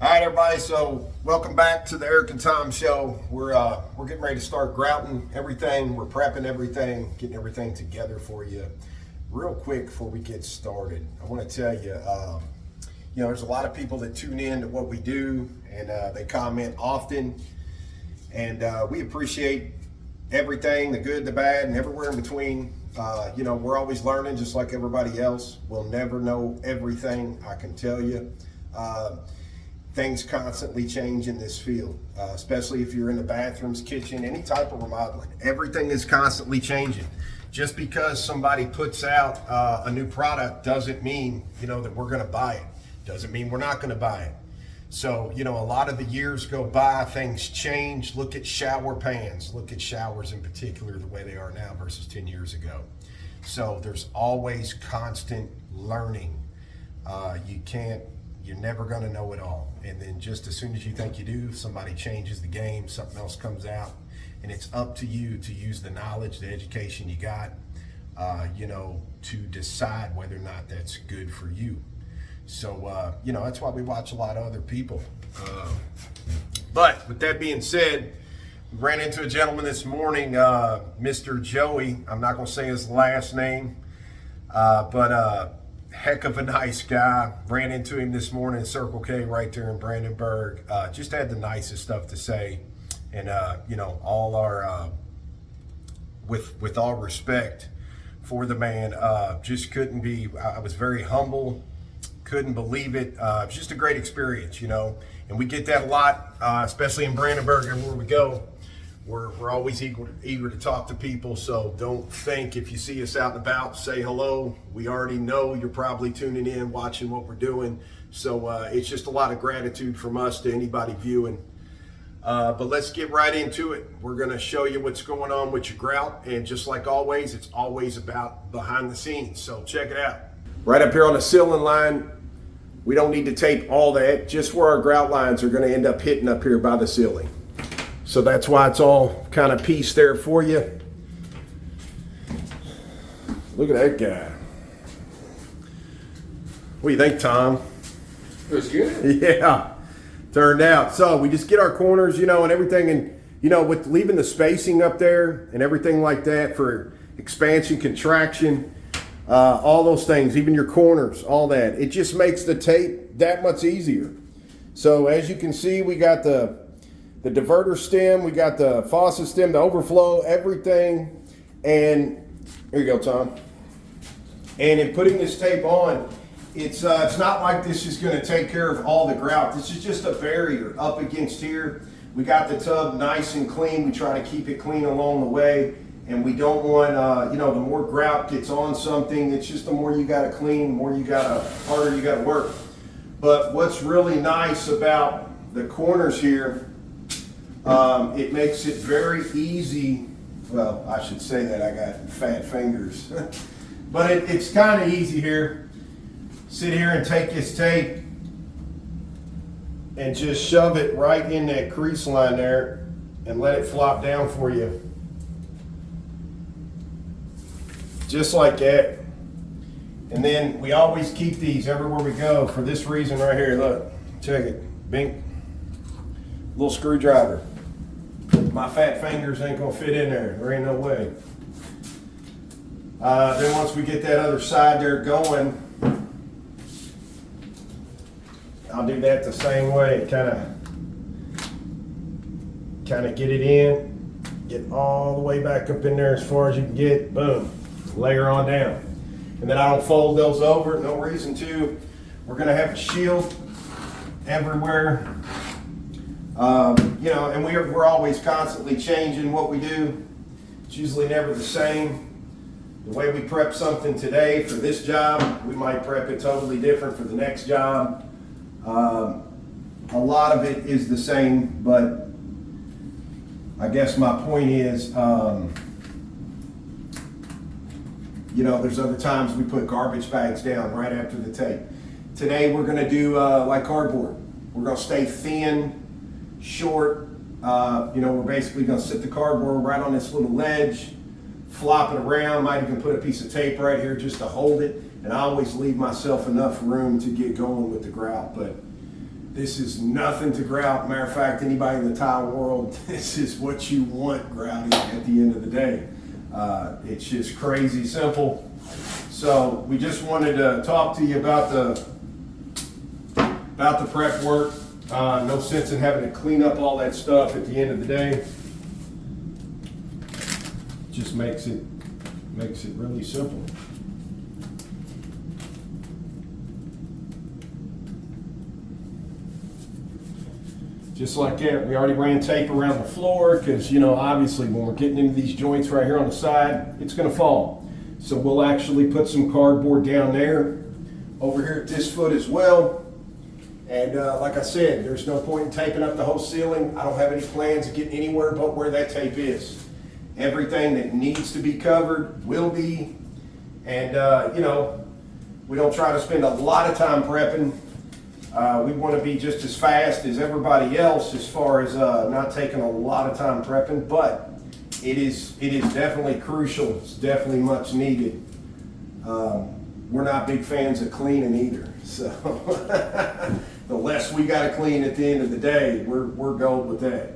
All right, everybody. So, welcome back to the Eric and Tom Show. We're getting ready to start grouting everything. We're prepping everything, getting everything together for you. Real quick before we get started, I want to tell you, there's a lot of people that tune in to what we do, and they comment often, and we appreciate everything, the good, the bad, and everywhere in between. We're always learning, just like everybody else. We'll never know everything, I can tell you. Things constantly change in this field, especially if you're in the bathrooms, kitchen, any type of remodeling. Everything is constantly changing. Just because somebody puts out a new product doesn't mean, that we're going to buy it. Doesn't mean we're not going to buy it. So, a lot of the years go by, things change. Look at shower pans. Look at showers in particular, the way they are now versus 10 years ago. So there's always constant learning. You're never going to know it all. And then just as soon as you think you do, somebody changes the game, something else comes out, and it's up to you to use the knowledge, the education you got, to decide whether or not that's good for you. So, that's why we watch a lot of other people. But with that being said, we ran into a gentleman this morning, Mr. Joey. I'm not going to say his last name, but heck of a nice guy. Ran into him this morning in Circle K right there in Brandenburg. Just had the nicest stuff to say. And, all our, with all respect for the man, just couldn't be, I was very humble, couldn't believe it. It was just a great experience, and we get that a lot, especially in Brandenburg and where we go. We're always eager to talk to people, so don't think if you see us out and about, say hello. We already know you're probably tuning in, watching what we're doing. So it's just a lot of gratitude from us to anybody viewing. But let's get right into it. We're going to show you what's going on with your grout, and just like always, it's always about behind the scenes. So check it out. Right up here on the ceiling line, we don't need to tape all that, just where our grout lines are going to end up hitting up here by the ceiling. So that's why it's all kind of pieced there for you. Look at that guy. What do you think, Tom? It was good. Yeah, turned out. So we just get our corners, and everything. And, with leaving the spacing up there and everything like that for expansion, contraction, all those things, even your corners, all that. It just makes the tape that much easier. So as you can see, we got the diverter stem, we got the faucet stem, the overflow, everything. And here you go, Tom. And in putting this tape on, it's not like this is going to take care of all the grout. This is just a barrier up against here. We got the tub nice and clean. We try to keep it clean along the way. And we don't want, the more grout gets on something, it's just the more you got to clean, the more harder you got to work. But what's really nice about the corners here, it makes it very easy. Well, I should say that I got fat fingers, but it's kind of easy here. Sit here and take this tape and just shove it right in that crease line there and let it flop down for you. Just like that. And then we always keep these everywhere we go for this reason right here. Look, check it. Bink. Little screwdriver. My fat fingers ain't gonna fit in there. There ain't no way. Then once we get that other side there going, I'll do that the same way. Kind of get it in, get all the way back up in there as far as you can get. Boom, layer on down. And then I don't fold those over. No reason to. We're gonna have a shield everywhere. And we're always constantly changing what we do. It's usually never the same. The way we prep something today for this job, we might prep it totally different for the next job. A lot of it is the same, but I guess my point is, there's other times we put garbage bags down right after the tape. Today we're going to do like cardboard. We're going to stay thin, short. We're basically going to sit the cardboard right on this little ledge, flop it around. Might even put a piece of tape right here just to hold it. And I always leave myself enough room to get going with the grout. But This is nothing to grout. Matter of fact, anybody in the tile world, this is what you want grouting at the end of the day. It's just crazy simple. So we just wanted to talk to you about the prep work. No sense in having to clean up all that stuff at the end of the day. Just makes it really simple. Just like that, we already ran tape around the floor because, you know, obviously when we're getting into these joints right here on the side, it's going to fall. So we'll actually put some cardboard down there, over here at this foot as well. And like I said, there's no point in taping up the whole ceiling. I don't have any plans of getting anywhere but where that tape is. Everything that needs to be covered will be. And, you know, we don't try to spend a lot of time prepping. We want to be just as fast as everybody else as far as not taking a lot of time prepping, but it is definitely crucial. It's definitely much needed. We're not big fans of cleaning either, so the less we got to clean at the end of the day, we're gold with that.